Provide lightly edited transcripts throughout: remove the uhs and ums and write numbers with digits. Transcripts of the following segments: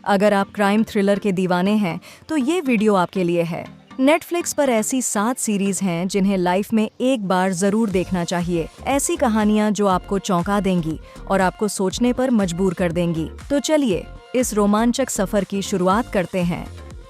अगर आप crime thriller के दीवाने हैं तो ये वीडियो आपके लिए है। नेटफ्लिक्स पर ऐसी 7 सीरीज हैं जिन्हें लाइफ में एक बार जरूर देखना चाहिए। ऐसी कहानियां जो आपको चौंका देंगी और आपको सोचने पर मजबूर कर देंगी। तो चलिए इस रोमांचक सफर की शुरुआत करते हैं।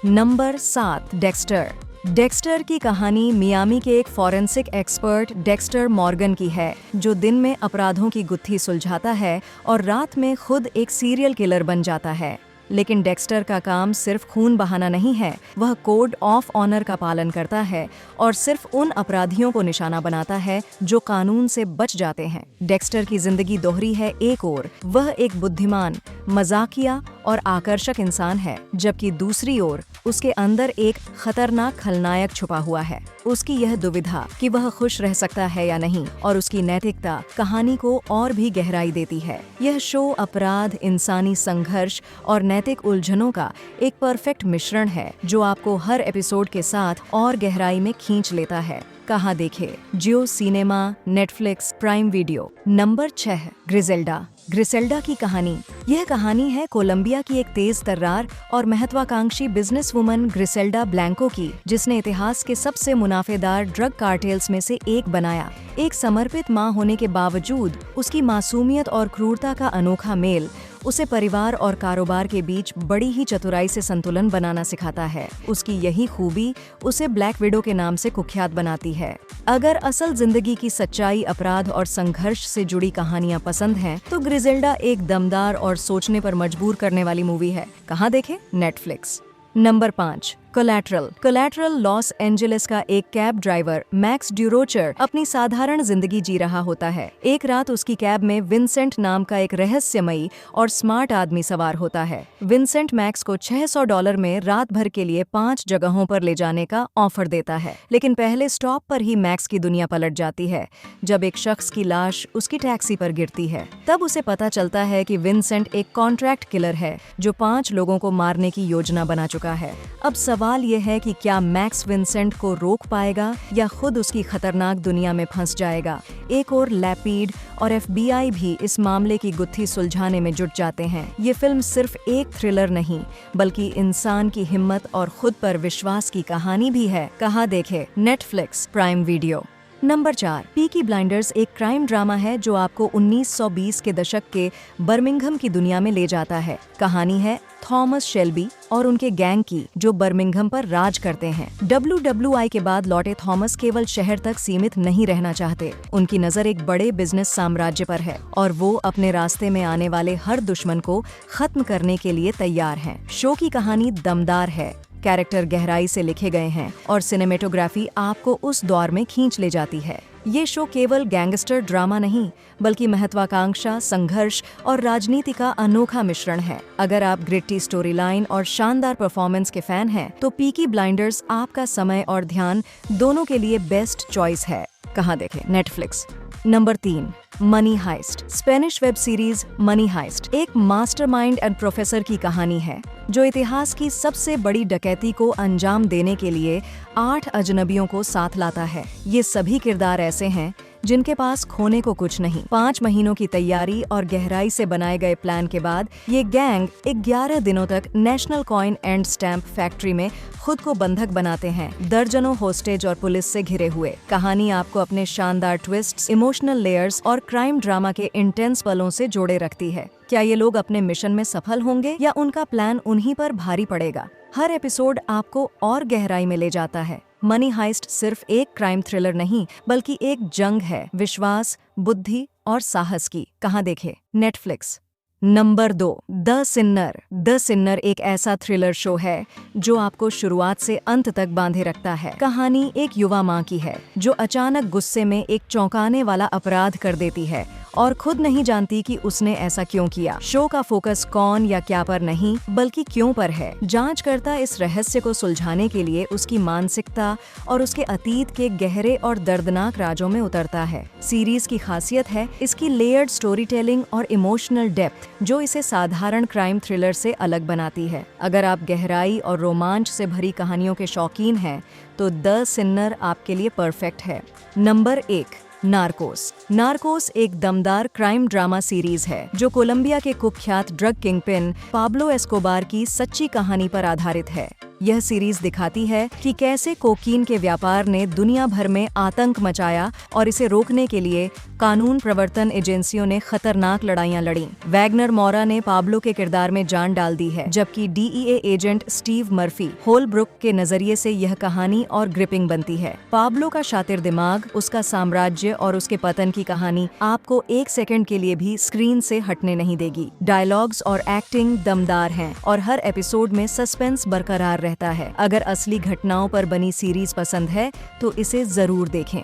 Number 7, Dexter. डेक्स्टर की कहानी मियामी के एक फॉरेंसिक एक्सपर्ट डेक्स्टर मॉर्गन की है, जो दिन में अपराधों की गुत्थी सुलझाता है और रात में खुद एक सीरियल किलर बन जाता है। लेकिन डेक्स्टर का काम सिर्फ खून बहाना नहीं है, वह कोड ऑफ ऑनर का पालन करता है और सिर्फ उन अपराधियों को निशाना बनाता है जो कानून से बच जाते हैं। डेक्स्टर की जिंदगी दोहरी है। एक ओर वह एक बुद्धिमान, मजाकिया और आकर्षक इंसान है, जबकि दूसरी ओर उसके अंदर एक खतरनाक खलनायक छुपा हुआ है। उसकी यह दुविधा कि वह खुश रह सकता है या नहीं और उसकी नैतिकता कहानी को और भी गहराई देती है। यह शो अपराध, इंसानी संघर्ष और नैतिक उलझनों का एक परफेक्ट मिश्रण है, जो आपको हर एपिसोड के साथ और गहराई में खींच लेता है। कहाँ देखे? Jio cinema, Netflix, Prime Video. Number 6, Griselda. Griselda की कहानी। यह कहानी है कोलंबिया की एक तेज तर्रार और महत्वाकांक्षी बिजनेस वुमन ग्रिसेल्डा ब्लैंको की, जिसने इतिहास के सबसे मुनाफेदार ड्रग कार्टेल्स में से एक बनाया। एक समर्पित मां होने के बावजूद उसकी मासूमियत और क्रूरता का अनोखा मेल उसे परिवार और कारोबार के बीच बड़ी ही चतुराई से संतुलन बनाना सिखाता है। उसकी यही खूबी उसे ब्लैक विडो के नाम से कुख्यात बनाती है। अगर असल जिंदगी की सच्चाई, अपराध और संघर्ष से जुड़ी कहानियां पसंद हैं, तो ग्रिसेल्डा एक दमदार और सोचने पर मजबूर करने वाली मूवी है। कहाँ देखें? Netflix. Number 5, collateral. Collateral Los Angeles का एक कैब ड्राइवर मैक्स ड्यूरोचर अपनी साधारण जिंदगी जी रहा होता है। एक रात उसकी कैब में विंसेंट नाम का एक रहस्यमयी और स्मार्ट आदमी सवार होता है। विंसेंट मैक्स को $600 में रात भर के लिए 5 जगहों पर ले जाने का ऑफर देता है। लेकिन पहले स्टॉप पर ही मैक्स की दुनिया पलट जाती है, जब एक शख्स की लाश उसकी टैक्सी पर गिरती है। तब उसे पता चलता है कि विंसेंट एक कॉन्ट्रैक्ट किलर है, जो 5 लोगों को मारने की योजना बना चुका है। अब सवाल ये है कि क्या मैक्स विंसेंट को रोक पाएगा या खुद उसकी खतरनाक दुनिया में फंस जाएगा। एक और लैपीड और FBI भी इस मामले की गुत्थी सुलझाने में जुट जाते हैं। ये फिल्म सिर्फ एक थ्रिलर नहीं, बल्कि इंसान की हिम्मत और खुद पर विश्वास की कहानी भी है। कहाँ देखे? Netflix, Prime Video. Number 4, Peaky blinders एक क्राइम ड्रामा है जो आपको 1920 के दशक के बर्मिंघम की दुनिया में ले जाता है। कहानी है थॉमस शेल्बी और उनके गैंग की, जो बर्मिंघम पर राज करते हैं। WWI के बाद लौटे थॉमस केवल शहर तक सीमित नहीं रहना चाहते। उनकी नजर एक बड़े बिजनेस साम्राज्य पर है और वो अपने रास्ते में आने वाले हर दुश्मन को खत्म करने के लिए तैयार हैं। शो की कहानी दमदार है, कैरेक्टर गहराई से लिखे गए हैं और सिनेमेटोग्राफी आपको उस दौर में खींच ले जाती है। ये शो केवल गैंगस्टर ड्रामा नहीं, बल्कि महत्वाकांक्षा, संघर्ष और राजनीति का अनोखा मिश्रण है। अगर आप ग्रिटी स्टोरी लाइन और शानदार परफॉर्मेंस के फैन हैं, तो पीकी ब्लाइंडर्स आपका समय और ध्यान दोनों के लिए बेस्ट चॉइस है। कहाँ देखें? Netflix. Number 3, money heist. Spanish web series money heist एक मास्टरमाइंड एंड प्रोफेसर की कहानी है, जो इतिहास की सबसे बड़ी डकैती को अंजाम देने के लिए 8 अजनबियों को साथ लाता है। ये सभी किरदार ऐसे हैं जिनके पास खोने को कुछ नहीं। 5 महीनों की तैयारी और गहराई से बनाए गए प्लान के बाद ये गैंग 11 दिनों तक national coin and stamp factory में खुद को बंधक बनाते हैं, दर्जनों होस्टेज और पुलिस से घिरे हुए। कहानी आपको अपने शानदार ट्विस्ट्स, इमोशनल लेयर्स और क्राइम ड्रामा के इंटेंस पलों से जोड़े रखती है। क्या ये लोग अपने मिशन में सफल होंगे या उनका प्लान उन्हीं पर भारी पड़ेगा? हर एपिसोड आपको और गहराई में ले जाता है। मनी हाइस्ट सिर्फ एक क्राइम थ्रिलर नहीं, बल्कि एक जंग है विश्वास, बुद्धि और साहस की। कहाँ देखे? Netflix. Number 2, the Sinnar. The Sinnar एक ऐसा थ्रिलर शो है जो आपको शुरुआत से अंत तक बांधे रखता है। कहानी एक युवा माँ की है, जो अचानक गुस्से में एक चौंकाने वाला अपराध कर देती है और खुद नहीं जानती कि उसने ऐसा क्यों किया। शो का फोकस कौन या क्या पर नहीं, बल्कि क्यों पर है। जांचकर्ता इस रहस्य को सुलझाने के लिए उसकी मानसिकता और उसके अतीत के गहरे और दर्दनाक राजों में उतरता है। सीरीज की खासियत है इसकी लेयर्ड स्टोरी टेलिंग और इमोशनल डेप्थ, जो इसे साधारण क्राइम थ्रिलर से अलग बनाती है। अगर आप गहराई और रोमांच से भरी कहानियों के शौकीन हैं, तो द सिन्नर आपके लिए परफेक्ट है। नंबर 1, नार्कोस एक दमदार क्राइम ड्रामा सीरीज है जो कोलंबिया के कुख्यात ड्रग किंगपिन पाब्लो एस्कोबार की सच्ची कहानी पर आधारित है। यह सीरीज दिखाती है कि कैसे कोकीन के व्यापार ने दुनिया भर में आतंक मचाया और इसे रोकने के लिए कानून प्रवर्तन एजेंसियों ने खतरनाक लड़ाइयां लड़ी। वैगनर मोरा ने पाब्लो के किरदार में जान डाल दी है, जबकि DEA agent Steve Murphy Holbrook के नजरिए से यह कहानी और ग्रिपिंग बनती है। पाब्लो का शातिर दिमाग, उसका साम्राज्य और उसके पतन की कहानी आपको एक सेकंड के लिए भी स्क्रीन से हटने नहीं देगी। डायलॉग्स और एक्टिंग दमदार हैं और हर एपिसोड में सस्पेंस बरकरार रहता है। अगर असली घटनाओं पर बनी सीरीज पसंद है तो इसे जरूर देखें।